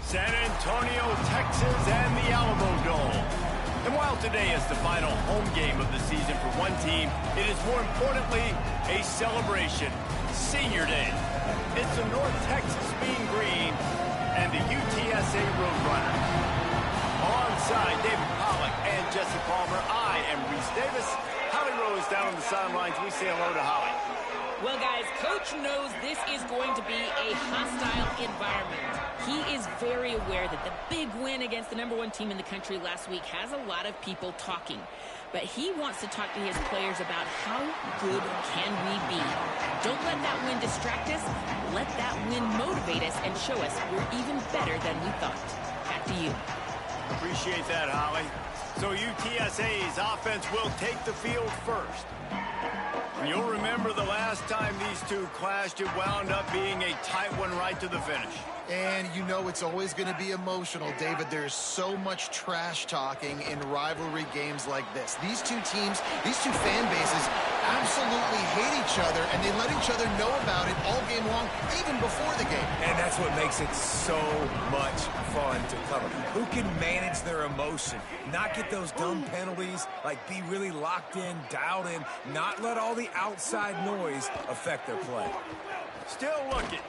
San Antonio, Texas, and the Alamo Dome. And while today is the final home game of the season for one team, it is more importantly a celebration. Senior Day. It's the North Texas Mean Green and the UTSA Roadrunners. Alongside David Pollack and Jesse Palmer, I am Reese Davis. Holly Rose down on the sidelines. We say hello to Holly. Well, guys, Coach knows this is going to be a hostile environment. He is very aware that the big win against the #1 team in the country last week has a lot of people talking. But he wants to talk to his players about how good can we be. Don't let that win distract us. Let that win motivate us and show us we're even better than we thought. Back to you. Appreciate that, Holly. So UTSA's offense will take the field first. And you'll remember the last time these two clashed, it wound up being a tight one right to the finish. And you know it's always going to be emotional, David. There's so much trash talking in rivalry games like this. These two teams, these two fan bases absolutely hate each other, and they let each other know about it all game long, even before the game. And that's what makes it so much fun to cover. Who can manage their emotion, not get those dumb penalties, like be really locked in, dialed in, not let all the outside noise affect their play. Still looking.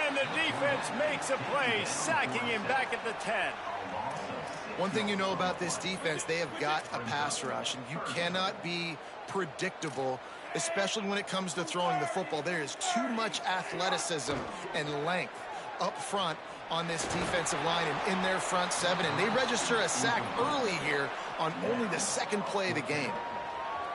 And the defense makes a play, sacking him back at the 10. One thing you know about this defense, they have got a pass rush, and you cannot be predictable, especially when it comes to throwing the football. There is too much athleticism and length up front on this defensive line and in their front seven, and they register a sack early here on only the second play of the game.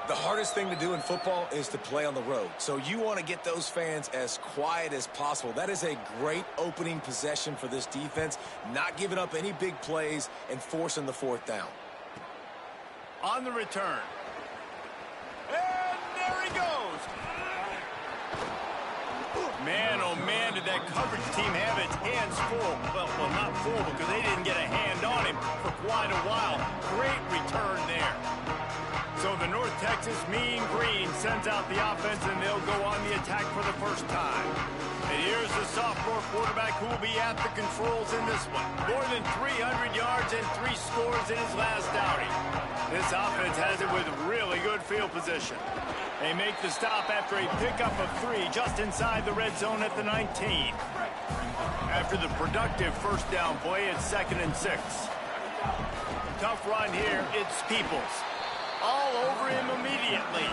The hardest thing to do in football is to play on the road. So you want to get those fans as quiet as possible. That is a great opening possession for this defense, not giving up any big plays and forcing the fourth down. On the return. And there he goes. Man, oh man, did that coverage team have its hands full. Well, not full because they didn't get a hand on him for quite a while. Great return there. So the North Texas Mean Green sends out the offense, and they'll go on the attack for the first time. And here's the sophomore quarterback who will be at the controls in this one. More than 300 yards and 3 scores in his last outing. This offense has it with really good field position. They make the stop after a pickup of 3 just inside the red zone at the 19. After the productive first down play, it's 2nd and 6. Tough run here, it's Peoples. All over him immediately.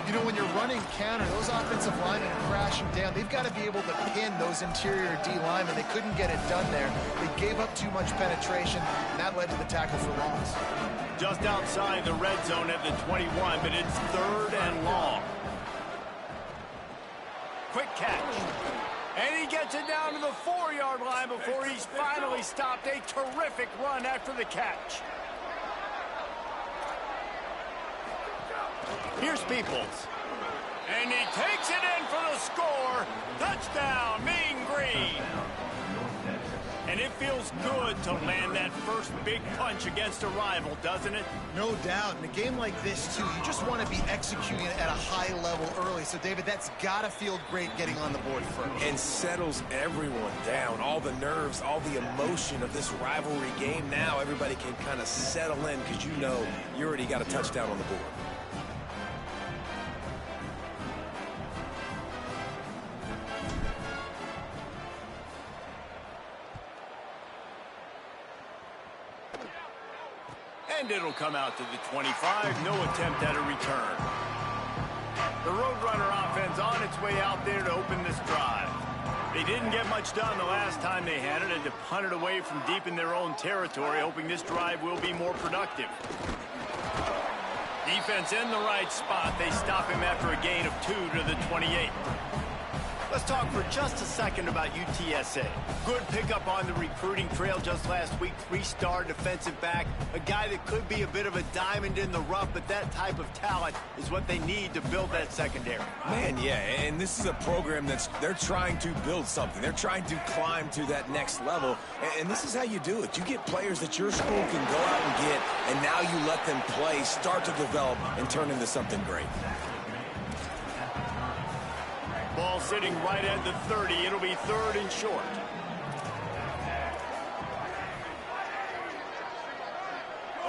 You know, when you're running counter, those offensive linemen are crashing down. They've got to be able to pin those interior D linemen. They couldn't get it done there. They gave up too much penetration, and that led to the tackle for loss. Just outside the red zone at the 21, but it's 3rd and long. Quick catch. And he gets it down to the 4-yard line before he's finally stopped. A terrific run after the catch. Here's Peoples. And he takes it in for the score. Touchdown, Mean Green. And it feels good to land that first big punch against a rival, doesn't it? No doubt. In a game like this, too, you just want to be executing it at a high level early. So, David, that's got to feel great getting on the board first. And settles everyone down. All the nerves, all the emotion of this rivalry game. Now everybody can kind of settle in because you know you already got a touchdown on the board. And it'll come out to the 25. No attempt at a return. The Roadrunner offense on its way out there to open this drive. They didn't get much done the last time they had it, and to punt it away from deep in their own territory, hoping this drive will be more productive. Defense in the right spot. They stop him after a gain of 2 to the 28. Let's talk for just a second about UTSA. Good pickup on the recruiting trail just last week. 3-star defensive back. A guy that could be a bit of a diamond in the rough, but that type of talent is what they need to build that secondary. Man, yeah, and this is a program they're trying to build something. They're trying to climb to that next level, and this is how you do it. You get players that your school can go out and get, and now you let them play, start to develop, and turn into something great. Ball sitting right at the 30. It'll be 3rd and short.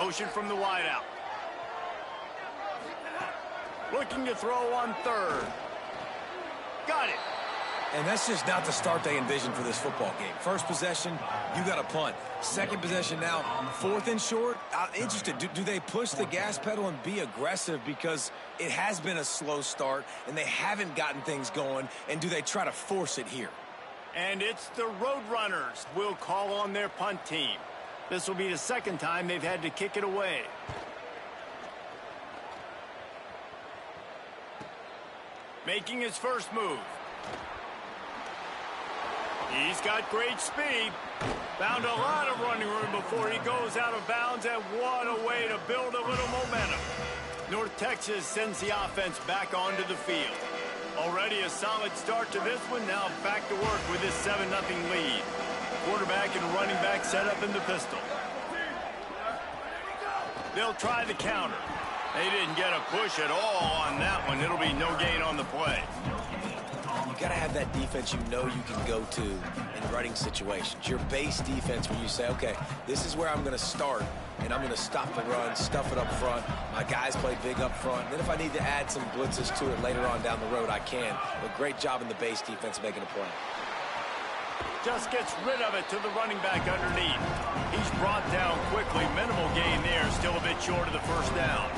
Motion from the wideout. Looking to throw on third. Got it. And that's just not the start they envisioned for this football game. First possession, you got a punt. Second possession now, fourth and short. Interested, do they push the gas pedal and be aggressive because it has been a slow start and they haven't gotten things going, and do they try to force it here? And it's the Roadrunners will call on their punt team. This will be the second time they've had to kick it away. Making his first move. He's got great speed. Found a lot of running room before he goes out of bounds, and what a way to build a little momentum. North Texas sends the offense back onto the field. Already a solid start to this one. Now back to work with this 7-0 lead. Quarterback and running back set up in the pistol. They'll try the counter. They didn't get a push at all on that one. It'll be no gain on the play. You got to have that defense you know you can go to in running situations. Your base defense where you say, okay, this is where I'm going to start, and I'm going to stop the run, stuff it up front. My guys play big up front. Then if I need to add some blitzes to it later on down the road, I can. But great job in the base defense making a play. Just gets rid of it to the running back underneath. He's brought down quickly. Minimal gain there. Still a bit short of the first down.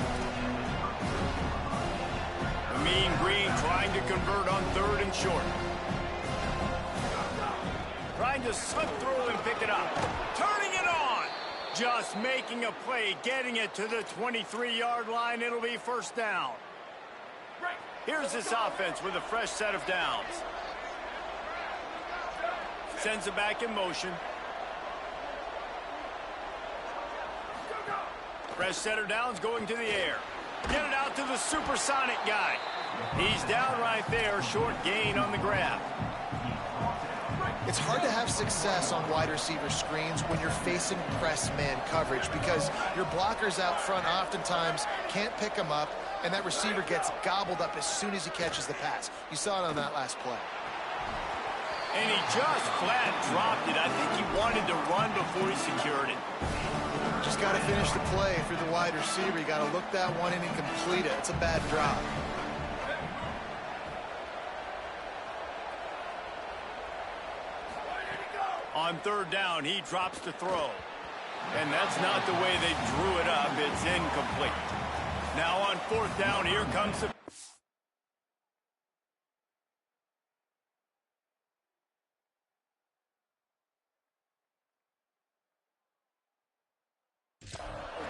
Mean Green trying to convert on third and short. Trying to slip through and pick it up. Turning it on. Just making a play, getting it to the 23-yard line. It'll be first down. Here's this offense with a fresh set of downs. Sends it back in motion. Fresh set of downs going to the air. Get it out to the supersonic guy. He's down right there. Short gain on the grab. It's hard to have success on wide receiver screens when you're facing press man coverage because your blockers out front oftentimes can't pick them up, and that receiver gets gobbled up as soon as he catches the pass. You saw it on that last play. And he just flat dropped it. I think he wanted to run before he secured it. Just got to finish the play if you're the wide receiver. You got to look that one in and complete it. It's a bad drop. On third down, he drops to throw. And that's not the way they drew it up. It's incomplete. Now on fourth down, here comes the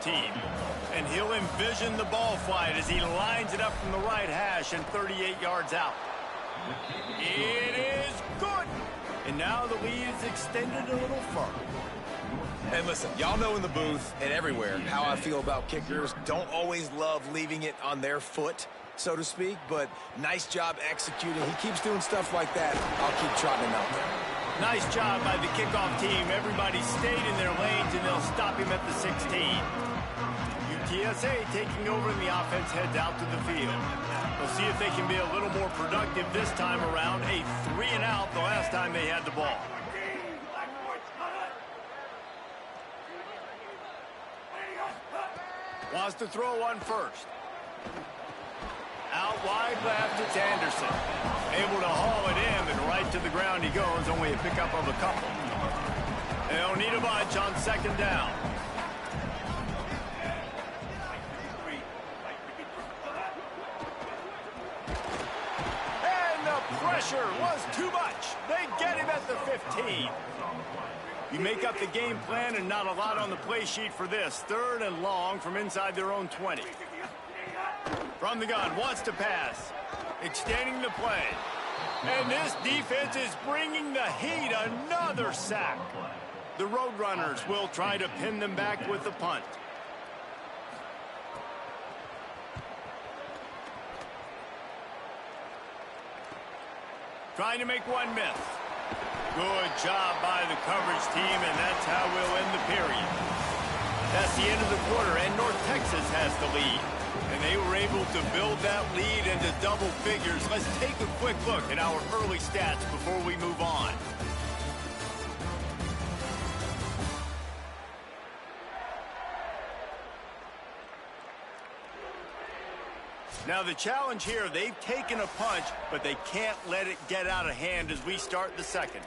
team. And he'll envision the ball flight as he lines it up from the right hash and 38 yards out. It is good. And now the lead is extended a little further. And listen, y'all know in the booth and everywhere how I feel about kickers. Don't always love leaving it on their foot, so to speak, but nice job executing. He keeps doing stuff like that. I'll keep trotting him out there. Nice job by the kickoff team. Everybody stayed in their lanes, and they'll stop him at the 16. UTSA taking over, and the offense heads out to the field. We'll see if they can be a little more productive this time around. A 3-and-out the last time they had the ball. Wants to throw one first. Out wide left, it's Anderson. Able to haul it in, and right to the ground he goes. Only a pickup of a couple. They'll need a bunch on second down. And the pressure was too much. They get him at the 15. You make up the game plan and not a lot on the play sheet for this. Third and long from inside their own 20. From the gun, wants to pass. Extending the play. And this defense is bringing the heat. Another sack. The Roadrunners will try to pin them back with the punt. Trying to make one miss. Good job by the coverage team, and that's how we'll end the period. That's the end of the quarter, and North Texas has the lead. And they were able to build that lead into double figures. Let's take a quick look at our early stats before we move on. Now the challenge here, they've taken a punch, but they can't let it get out of hand as we start the second.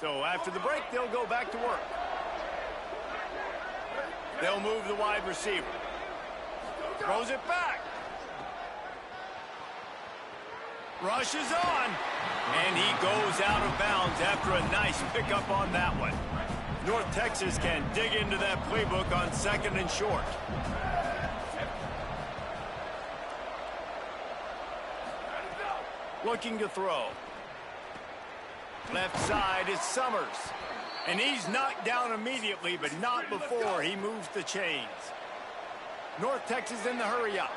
So after the break, they'll go back to work. They'll move the wide receiver. Throws it back. Rushes on. And he goes out of bounds after a nice pickup on that one. North Texas can dig into that playbook on 2nd and short. Looking to throw. Left side is Summers. And he's knocked down immediately, but not before he moves the chains. North Texas in the hurry-up.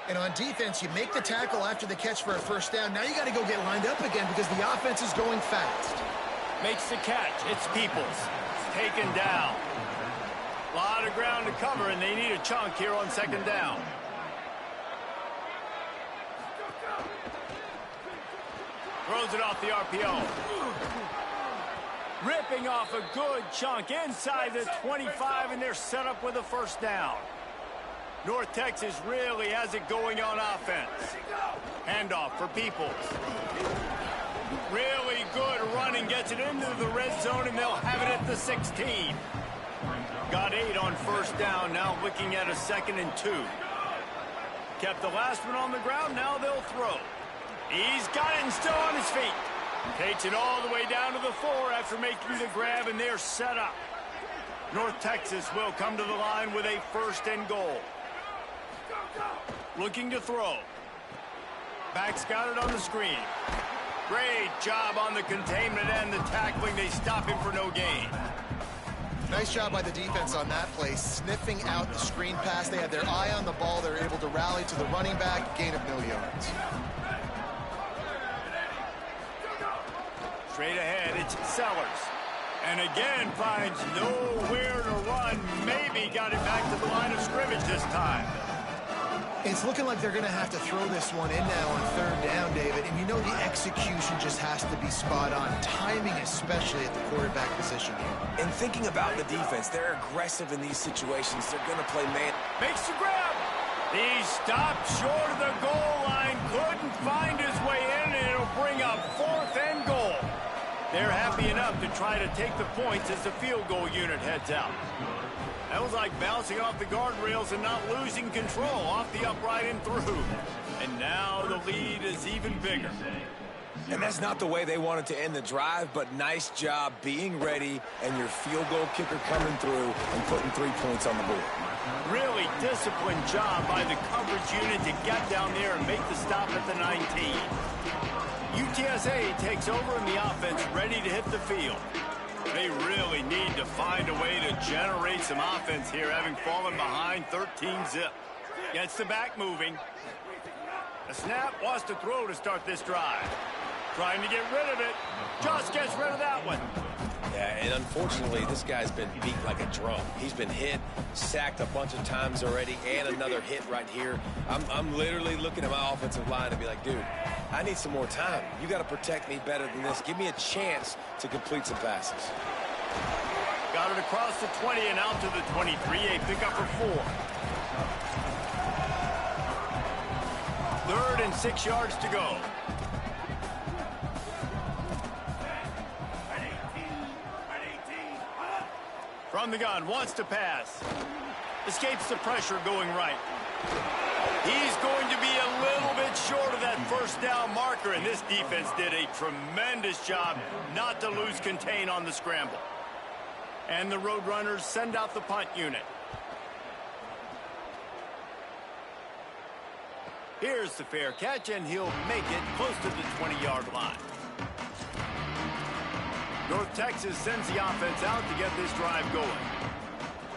And on defense, you make the tackle after the catch for a first down. Now you got to go get lined up again because the offense is going fast. Makes the catch. It's Peoples. Taken down. A lot of ground to cover, and they need a chunk here on 2nd down. Throws it off the RPO. Ripping off a good chunk inside the 25, and they're set up with a first down. North Texas really has it going on offense. Handoff for Peoples. Really good running, gets it into the red zone, and they'll have it at the 16. Got 8 on first down, now looking at a 2nd and 2. Kept the last one on the ground, now they'll throw. He's got it and still on his feet. Takes it all the way down to the 4 after making the grab, and they're set up. North Texas will come to the line with a 1st and goal. Looking to throw. Back's got it on the screen. Great job on the containment and the tackling. They stop him for no gain. Nice job by the defense on that play, sniffing out the screen pass. They had their eye on the ball. They're able to rally to the running back, gain of no yards. Straight ahead, it's Sellers. And again finds nowhere to run. Maybe got it back to the line of scrimmage this time. It's looking like they're going to have to throw this one in now on 3rd down, David. And you know the execution just has to be spot on. Timing, especially at the quarterback position here. And thinking about the defense, they're aggressive in these situations. They're going to play man. Makes the grab. He stopped short of the goal line. Couldn't find his way in, and it'll bring up 4th and goal. They're happy enough to try to take the points as the field goal unit heads out. That was like bouncing off the guardrails and not losing control off the upright and through. And now the lead is even bigger. And that's not the way they wanted to end the drive, but nice job being ready and your field goal kicker coming through and putting 3 points on the board. Really disciplined job by the coverage unit to get down there and make the stop at the 19. UTSA takes over in the offense, ready to hit the field. They really need to find a way to generate some offense here, having fallen behind 13-zip. Gets the back moving. The snap, wants to throw to start this drive. Trying to get rid of it. Just gets rid of that one. Yeah, and unfortunately, this guy's been beat like a drum. He's been hit, sacked a bunch of times already, and another hit right here. I'm literally looking at my offensive line and be like, dude, I need some more time. You got to protect me better than this. Give me a chance to complete some passes. Got it across the 20 and out to the 23. A pickup for 4. 3rd and 6 yards to go. From the gun, wants to pass. Escapes the pressure going right. He's going to be a little bit short of that first down marker, and this defense did a tremendous job not to lose contain on the scramble. And the Roadrunners send out the punt unit. Here's the fair catch, and he'll make it close to the 20-yard line. North Texas sends the offense out to get this drive going.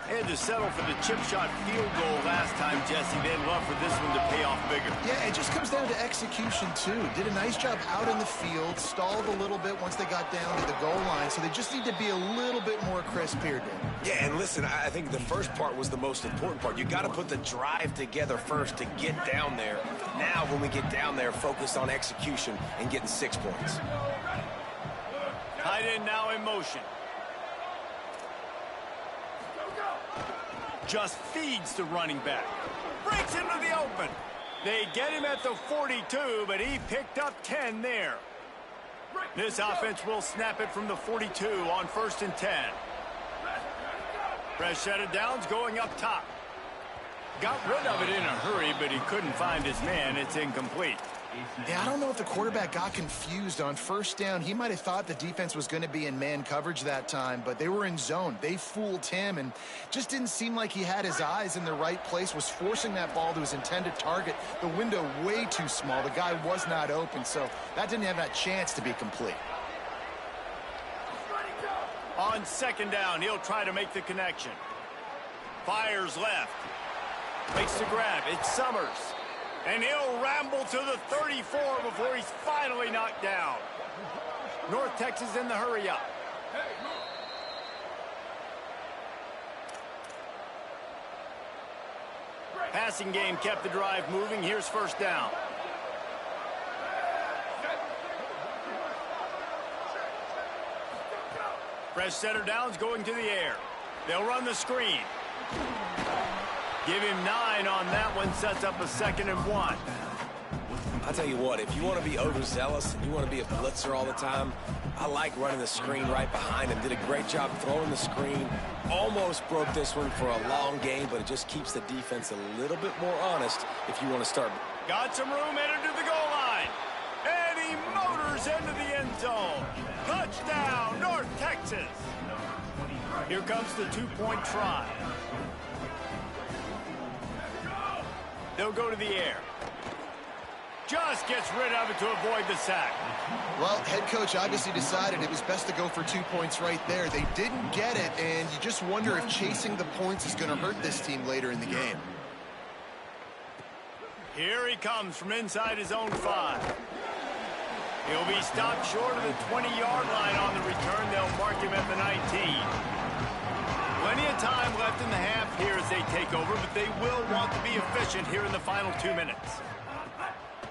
They had to settle for the chip shot field goal last time, Jesse. They'd love for this one to pay off bigger. Yeah, it just comes down to execution, too. Did a nice job out in the field, stalled a little bit once they got down to the goal line, so they just need to be a little bit more crisp here, Dan. Yeah, and listen, I think the first part was the most important part. You got to put the drive together first to get down there. Now, when we get down there, focus on execution and getting 6 points. Tight end now in motion. just feeds the running back. Breaks into the open. They get him at the 42, but he picked up 10 there. This offense will snap it from the 42 on 1st and 10. Press set it downs going up top. Got rid of it in a hurry, but he couldn't find his man. It's incomplete. Yeah, I don't know if the quarterback got confused on 1st down. He might have thought the defense was going to be in man coverage that time, but they were in zone. They fooled him and just didn't seem like he had his eyes in the right place, was forcing that ball to his intended target. The window way too small. The guy was not open, so that didn't have that chance to be complete. On 2nd down, he'll try to make the connection. Fires left. Makes the grab. It's Summers. And he'll ramble to the 34 before he's finally knocked down. North Texas in the hurry up. Passing game kept the drive moving. Here's 1st down. Fresh setter downs going to the air. They'll run the screen. Give him 9 on that one. Sets up a 2nd and 1. I'll tell you what, if you want to be overzealous and you want to be a blitzer all the time, I like running the screen right behind him. Did a great job throwing the screen. Almost broke this one for a long game, but it just keeps the defense a little bit more honest if you want to start. Got some room headed to the goal line. And he motors into the end zone. Touchdown, North Texas. Here comes the 2-point try. They'll go to the air. Just gets rid of it to avoid the sack. Well, head coach obviously decided it was best to go for 2 points right there. They didn't get it, and you just wonder if chasing the points is going to hurt this team later in the game. Here he comes from inside his own 5. He'll be stopped short of the 20-yard line on the return. They'll mark him at the 19. Plenty of time left in the half here as they take over, but they will want to be efficient here in the final 2 minutes.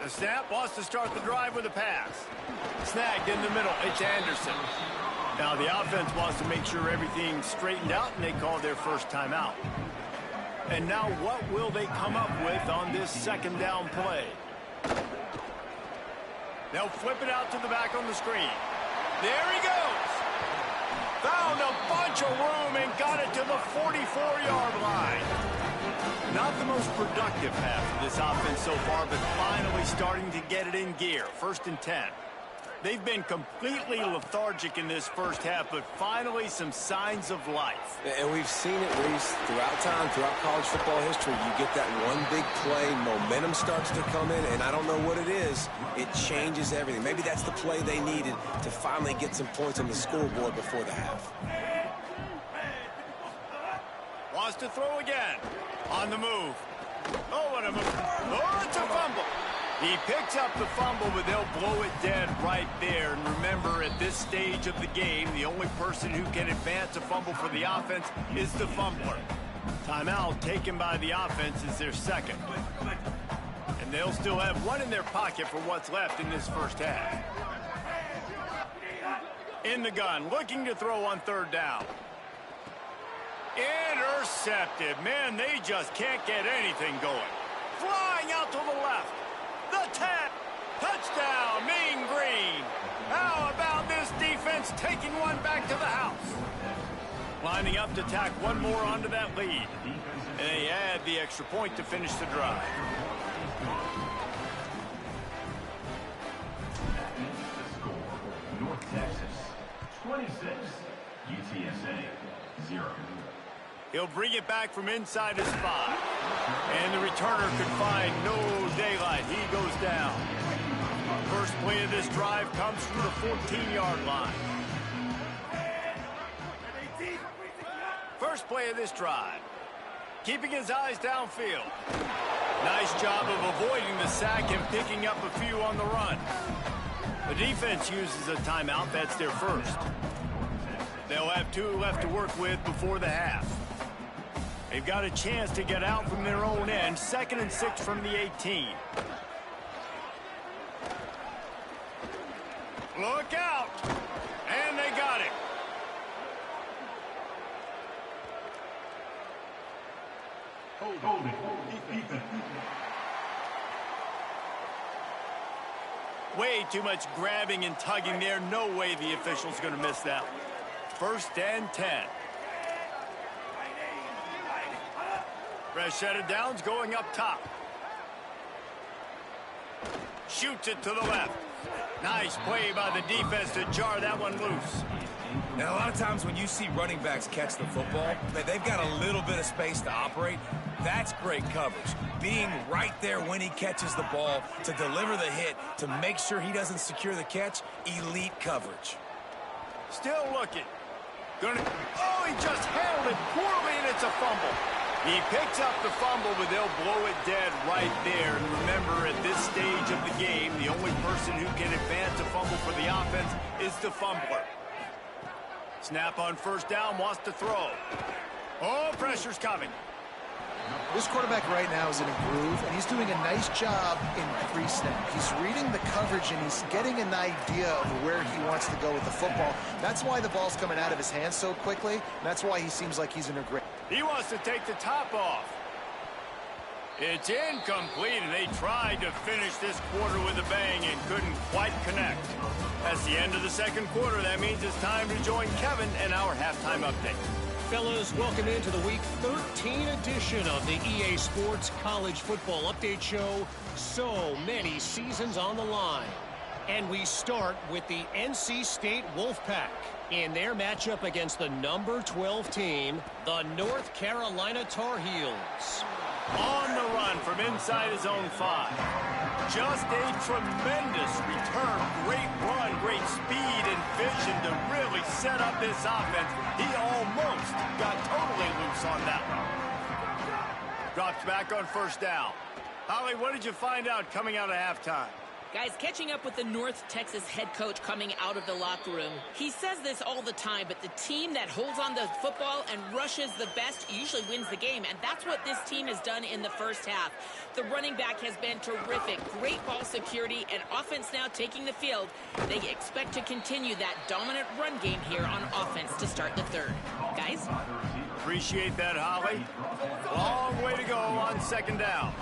The snap wants to start the drive with a pass. Snagged in the middle. It's Anderson. Now the offense wants to make sure everything's straightened out, and they call their first timeout. And now what will they come up with on this 2nd down play? They'll flip it out to the back on the screen. There he goes. Found a bunch of room and got it to the 44-yard line. Not the most productive half of this offense so far, but finally starting to get it in gear. 1st and 10. They've been completely lethargic in this first half, but finally some signs of life. And we've seen it, Reese, throughout time, throughout college football history. You get that one big play, momentum starts to come in, and I don't know what it is. It changes everything. Maybe that's the play they needed to finally get some points on the scoreboard before the half. Wants to throw again. On the move. Oh, what a move. Oh, it's a fumble. He picks up the fumble, but they'll blow it dead right there. And remember, at this stage of the game, the only person who can advance a fumble for the offense is the fumbler. Timeout taken by the offense is their 2nd. And they'll still have 1 in their pocket for what's left in this first half. In the gun, looking to throw on 3rd down. Intercepted. Man, they just can't get anything going. Flying out to the left. The tap. Touchdown, Mean Green. How about this defense taking one back to the house? Lining up to tack one more onto that lead. And they add the extra point to finish the drive. North Texas 26, UTSA 0. He'll bring it back from inside his spot. And the returner could find no daylight. He goes down. First play of this drive comes from the 14-yard line. First play of this drive. Keeping his eyes downfield. Nice job of avoiding the sack and picking up a few on the run. The defense uses a timeout. That's their first. They'll have 2 left to work with before the half. They've got a chance to get out from their own end. 2nd and 6 from the 18. Look out! And they got it. Holding. Defense. Way too much grabbing and tugging there. No way the official's going to miss that. 1st and 10. Fresh set of downs going up top. Shoots it to the left. Nice play by the defense to jar that one loose. Now, a lot of times when you see running backs catch the football, they've got a little bit of space to operate. That's great coverage. Being right there when he catches the ball to deliver the hit, to make sure he doesn't secure the catch, elite coverage. Still looking. Oh, he just handled it poorly, and it's a fumble. He picks up the fumble, but they'll blow it dead right there. And remember, at this stage of the game, the only person who can advance a fumble for the offense is the fumbler. Snap on 1st down, wants to throw. Oh, pressure's coming. This quarterback right now is in a groove, and he's doing a nice job in pre-snap. He's reading the coverage, and he's getting an idea of where he wants to go with the football. That's why the ball's coming out of his hands so quickly, and that's why he seems like he's in a great... He wants to take the top off. It's incomplete, and they tried to finish this quarter with a bang and couldn't quite connect. That's the end of the 2nd quarter. That means it's time to join Kevin and our halftime update. Fellas, welcome into the Week 13 edition of the EA Sports College Football Update Show. So many seasons on the line. And we start with the NC State Wolfpack in their matchup against the number 12 team, the North Carolina Tar Heels. On the run from inside his own 5. Just a tremendous return. Great run, great speed and vision to really set up this offense. He almost got totally loose on that one. Drops back on 1st down. Holly, what did you find out coming out of halftime? Guys, catching up with the North Texas head coach coming out of the locker room. He says this all the time, but the team that holds on to the football and rushes the best usually wins the game, and that's what this team has done in the 1st half. The running back has been terrific. Great ball security and offense now taking the field. They expect to continue that dominant run game here on offense to start the 3rd. Guys? Appreciate that, Holly. Long way to go on 2nd down.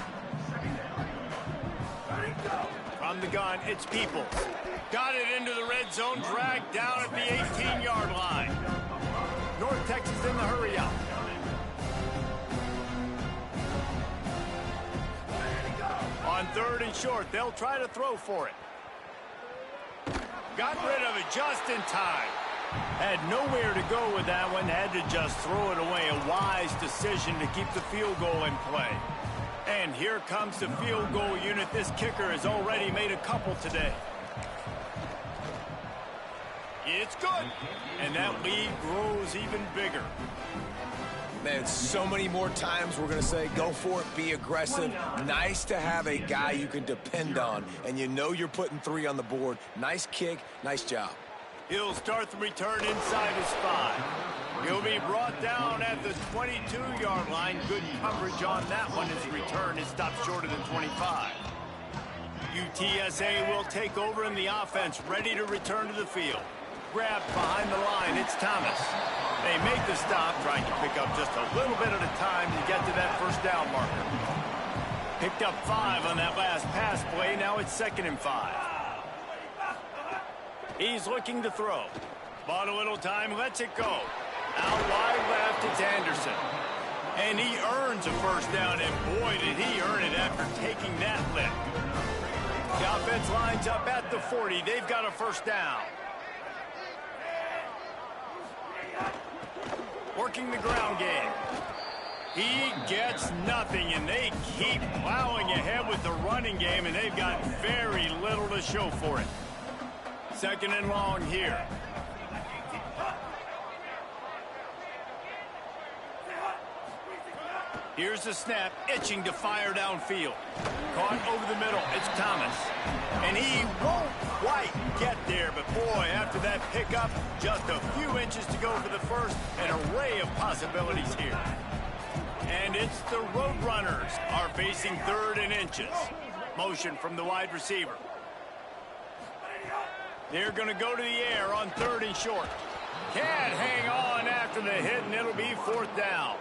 From the gun, it's Peoples. Got it into the red zone, dragged down at the 18-yard line. North Texas in the hurry up. On 3rd and short, they'll try to throw for it. Got rid of it just in time. Had nowhere to go with that one, had to just throw it away. A wise decision to keep the field goal in play. And here comes the field goal unit. This kicker has already made a couple today. It's good. And that lead grows even bigger. Man, so many more times we're going to say, go for it, be aggressive. Nice to have a guy you can depend on. And you know you're putting 3 on the board. Nice kick, nice job. He'll start the return inside his 5. He'll be brought down at the 22-yard line. Good coverage on that one. His return is stopped shorter than 25. UTSA will take over in the offense, ready to return to the field. Grabbed behind the line, it's Thomas. They make the stop, trying to pick up just a little bit at a time to get to that 1st down marker. Picked up 5 on that last pass play. Now it's 2nd and 5. He's looking to throw. Bought a little time, lets it go. Out wide left, it's Anderson. And he earns a 1st down, and boy, did he earn it after taking that lick. The offense lines up at the 40. They've got a 1st down. Working the ground game. He gets nothing, and they keep plowing ahead with the running game, and they've got very little to show for it. 2nd and long here. Here's the snap, itching to fire downfield. Caught over the middle, it's Thomas. And he won't quite get there, but boy, after that pickup, just a few inches to go for the 1st, an array of possibilities here. And it's the Roadrunners are facing 3rd and inches. Motion from the wide receiver. They're going to go to the air on 3rd and short. Can't hang on after the hit, and it'll be 4th down.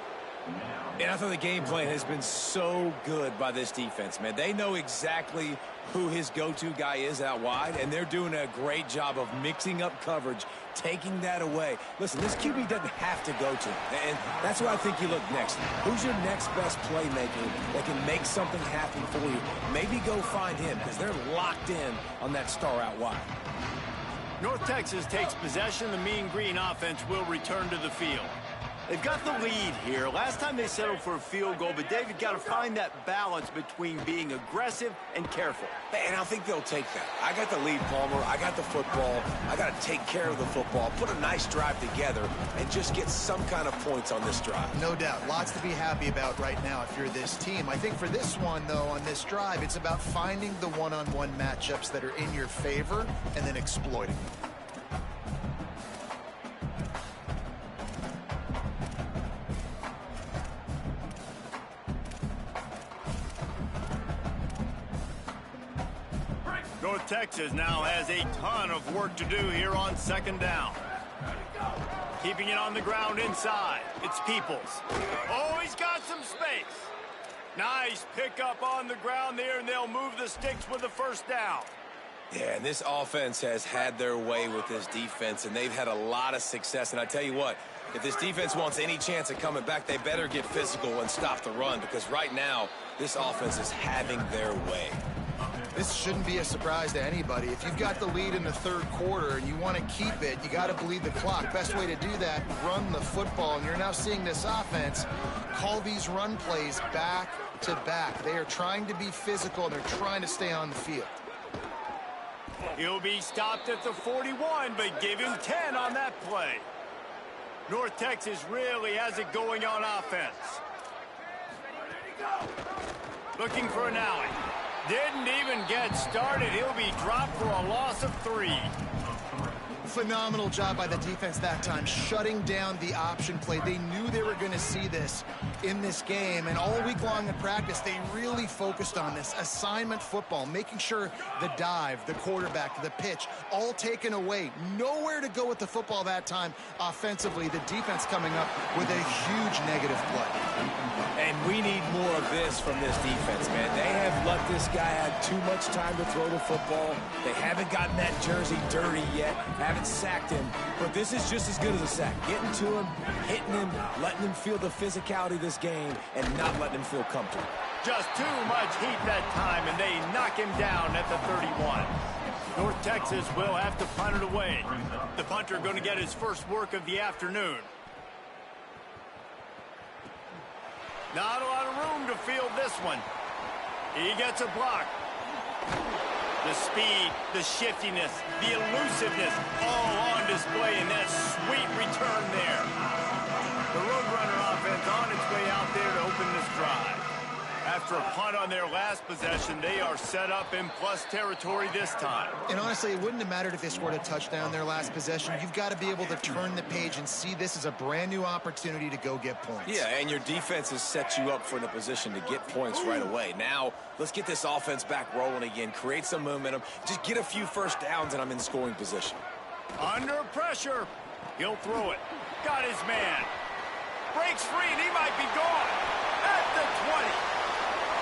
And I thought the game plan has been so good by this defense, man. They know exactly who his go-to guy is out wide, and they're doing a great job of mixing up coverage, taking that away. Listen, this QB doesn't have to go to him, and that's why I think you look next. Who's your next best playmaker that can make something happen for you? Maybe go find him, because they're locked in on that star out wide. North Texas takes possession. The Mean Green offense will return to the field. They've got the lead here. Last time they settled for a field goal, but David got to find that balance between being aggressive and careful. And I think they'll take that. I got the lead, Palmer. I got the football. I got to take care of the football, put a nice drive together, and just get some kind of points on this drive. No doubt. Lots to be happy about right now if you're this team. I think for this one, though, on this drive, it's about finding the one-on-one matchups that are in your favor and then exploiting them. North Texas now has a ton of work to do here on second down. Keeping it on the ground inside. It's Peoples. Oh, he's got some space. Nice pickup on the ground there, and they'll move the sticks with the first down. Yeah, and this offense has had their way with this defense, and they've had a lot of success. And I tell you what, if this defense wants any chance of coming back, they better get physical and stop the run, because right now, this offense is having their way. This shouldn't be a surprise to anybody. If you've got the lead in the third quarter and you want to keep it, you got to bleed the clock. Best way to do that, run the football. And you're now seeing this offense call these run plays back to back. They are trying to be physical, and they're trying to stay on the field. He'll be stopped at the 41, but give him 10 on that play. North Texas really has it going on offense. Looking for an alley. Didn't even get started. He'll be dropped for a loss of 3. Phenomenal job by the defense that time, shutting down the option play. They knew they were going to see this in this game, and all week long in practice, they really focused on this assignment football, making sure the dive, the quarterback, the pitch, all taken away. Nowhere to go with the football that time offensively. The defense coming up with a huge negative play. And we need more of this from this defense, man. They have let this guy have too much time to throw the football. They haven't gotten that jersey dirty yet, haven't sacked him, but this is just as good as a sack. Getting to him, hitting him, letting him feel the physicality of this game, and not letting him feel comfortable. Just too much heat that time, and they knock him down at the 31. North Texas will have to punt it away. The punter going to get his first work of the afternoon. Not a lot of room to field this one. He gets a block. The speed, the shiftiness, the elusiveness, all on display in that sweet return there. The Roadrunner offense on its way out there to open this drive. After a punt on their last possession, they are set up in plus territory this time. And honestly, it wouldn't have mattered if they scored a touchdown their last possession. You've got to be able to turn the page and see this as a brand new opportunity to go get points. Yeah, and your defense has set you up for the position to get points right away. Now, let's get this offense back rolling again, create some momentum, just get a few first downs, and I'm in scoring position. Under pressure. He'll throw it. Got his man. Breaks free, and he might be gone. At the 20.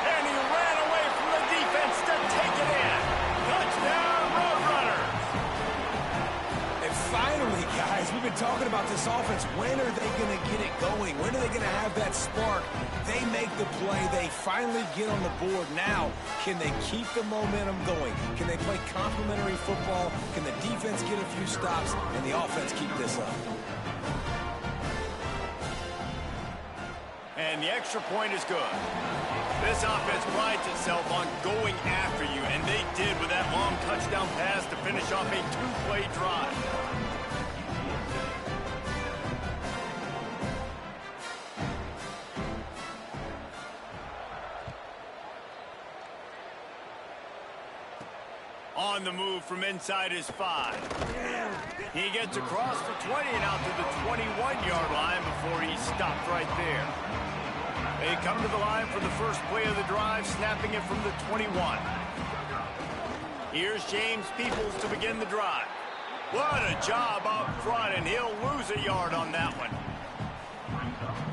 And he ran away from the defense to take it in. Touchdown, Roadrunners. And finally, guys, we've been talking about this offense. When are they going to get it going? When are they going to have that spark? They make the play. They finally get on the board. Now, can they keep the momentum going? Can they play complementary football? Can the defense get a few stops and the offense keep this up? And the extra point is good. This offense prides itself on going after you, and they did with that long touchdown pass to finish off a two-play drive. On the move from inside his 5. He gets across the 20 and out to the 21-yard line before he's stopped right there. They come to the line for the first play of the drive, snapping it from the 21. Here's James Peoples to begin the drive. What a job up front, and he'll lose a yard on that one.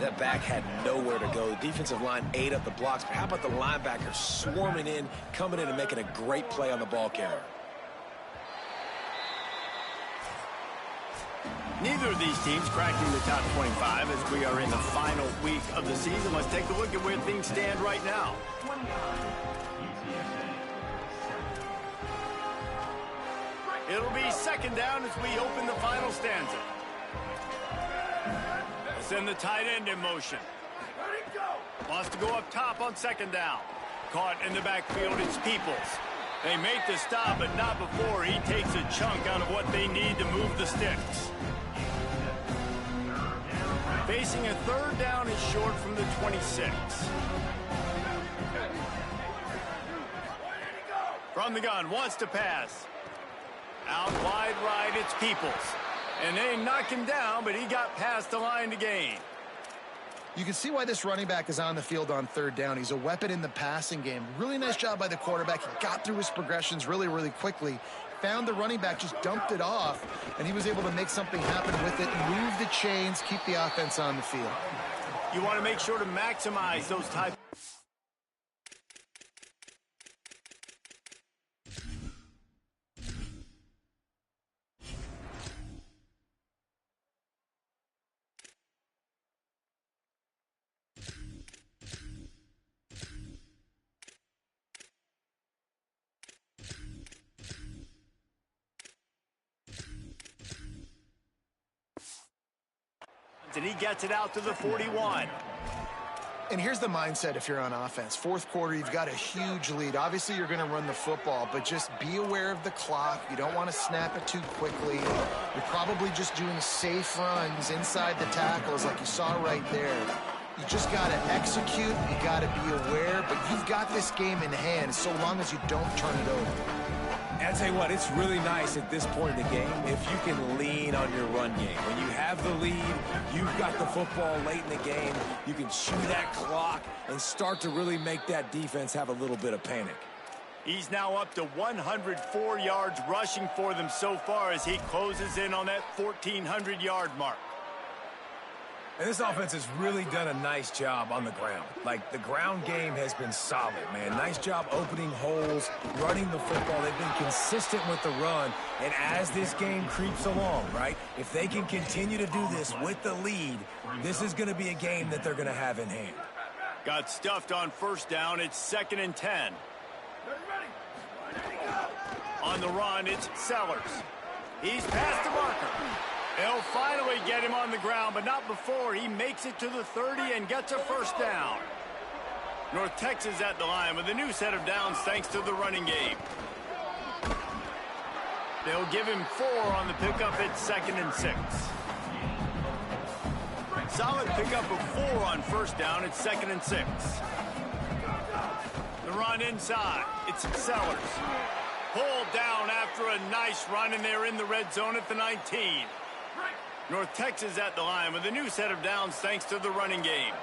That back had nowhere to go. The defensive line ate up the blocks, but how about the linebackers swarming in, coming in and making a great play on the ball carrier? Neither of these teams cracking the top 25 as we are in the final week of the season. Let's take a look at where things stand right now. It'll be second down as we open the final stanza. We'll send the tight end in motion. Wants to go up top on second down. Caught in the backfield, it's Peoples. They make the stop, but not before he takes a chunk out of what they need to move the sticks. Facing a third down is short from the 26. From the gun, wants to pass. Out wide right, it's Peoples. And they knock him down, but he got past the line to gain. You can see why this running back is on the field on third down. He's a weapon in the passing game. Really nice job by the quarterback. He got through his progressions really, really quickly. Found the running back, just dumped it off, and he was able to make something happen with it, move the chains, keep the offense on the field. You want to make sure to maximize those types. And he gets it out to the 41. And here's the mindset if you're on offense. Fourth quarter, you've got a huge lead. Obviously, you're going to run the football, but just be aware of the clock. You don't want to snap it too quickly. You're probably just doing safe runs inside the tackles like you saw right there. You just got to execute. You got to be aware, but you've got this game in hand so long as you don't turn it over. And I tell you what, it's really nice at this point in the game if you can lean on your run game. When you have the lead, you've got the football late in the game, you can chew that clock and start to really make that defense have a little bit of panic. He's now up to 104 yards rushing for them so far as he closes in on that 1,400-yard mark. And this offense has really done a nice job on the ground. Like, the ground game has been solid, man. Nice job opening holes, running the football. They've been consistent with the run. And as this game creeps along, right, if they can continue to do this with the lead, this is going to be a game that they're going to have in hand. Got stuffed on first down. It's 2nd and 10. On the run, it's Sellers. He's past the marker. They'll finally get him on the ground, but not before he makes it to the 30 and gets a first down. North Texas at the line with a new set of downs thanks to the running game. They'll give him 4 on the pickup at 2nd and 6. Solid pickup of 4 on first down at 2nd and 6. The run inside. It's Sellers. Pulled down after a nice run, and they're in the red zone at the 19. North Texas at the line with a new set of downs thanks to the running game.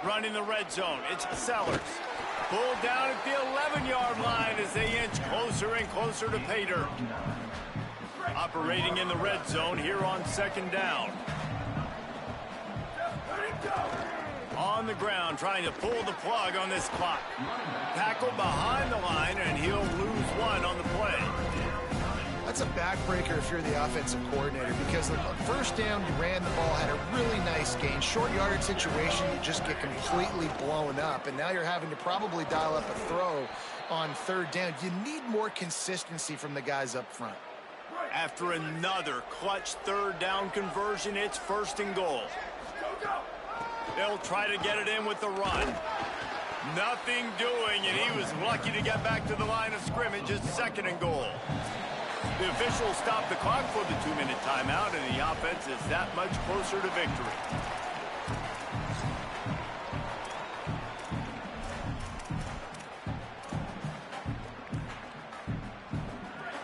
Run in the red zone. It's Sellers. Pulled down at the 11-yard line as they inch closer and closer to pay dirt. Operating in the red zone here on 2nd down. On the ground trying to pull the plug on this clock. Tackle behind the line, and he'll lose 1 on the play. That's a backbreaker if you're the offensive coordinator, because the first down you ran the ball, had a really nice gain. Short yardage situation, you just get completely blown up, and now you're having to probably dial up a throw on third down. You need more consistency from the guys up front. After another clutch third down conversion, it's 1st and goal. They'll try to get it in with the run. Nothing doing, and he was lucky to get back to the line of scrimmage. It's 2nd and goal. The officials stop the clock for the 2-minute timeout, and the offense is that much closer to victory.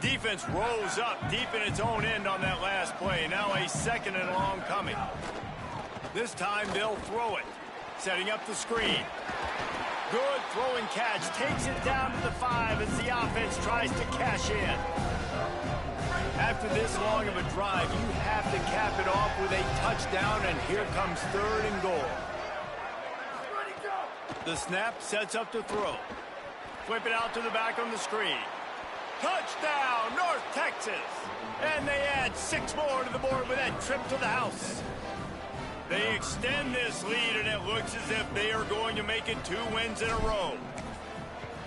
Defense rose up deep in its own end on that last play. Now a 2nd and long coming. This time they'll throw it. Setting up the screen. Good throw and catch. Takes it down to the 5 as the offense tries to cash in. After this long of a drive, you have to cap it off with a touchdown, and here comes 3rd and goal. The snap sets up to throw. Flip it out to the back on the screen. Touchdown, North Texas! And they add 6 more to the board with that trip to the house. They extend this lead, and it looks as if they are going to make it 2 wins in a row.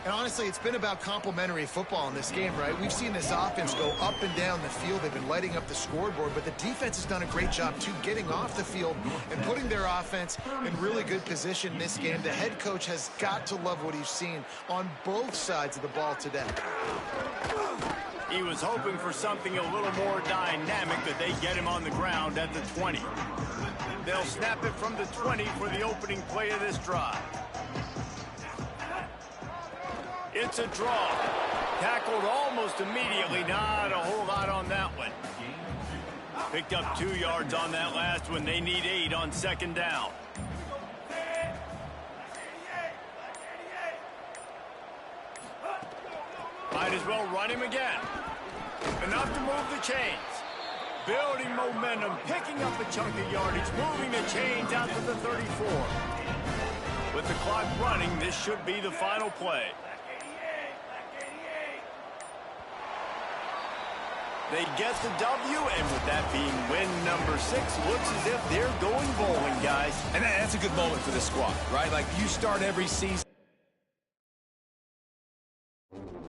And honestly, it's been about complementary football in this game, right? We've seen this offense go up and down the field. They've been lighting up the scoreboard, but the defense has done a great job, too, getting off the field and putting their offense in really good position in this game. The head coach has got to love what he's seen on both sides of the ball today. He was hoping for something a little more dynamic, that they get him on the ground at the 20. They'll snap it from the 20 for the opening play of this drive. It's a draw. Tackled almost immediately. Not a whole lot on that one. Picked up 2 yards on that last one. They need 8 on 2nd down. Might as well run him again. Enough to move the chains. Building momentum, picking up a chunk of yardage, moving the chains out to the 34. With the clock running, this should be the final play. They get the W, and with that being win number 6, looks as if they're going bowling, guys. And that's a good moment for this squad, right? Like, you start every season.